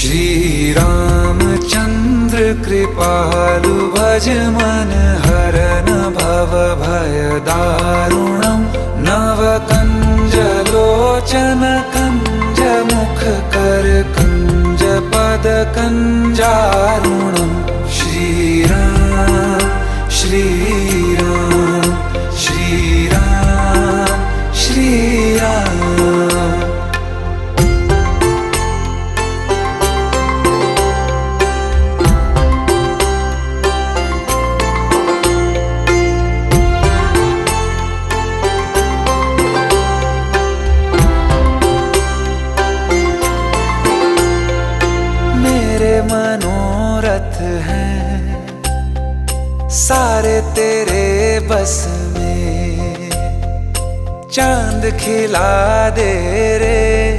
श्री रामचंद्र कृपालु भज मन हरन भव भय दारुणम् नव कंज लोचन कंज मुख कर कंज पद कंजारुणम् श्री राम श्री राम श्री राम श्री राम। मनोरथ हैं सारे तेरे बस में, चांद खिला दे रे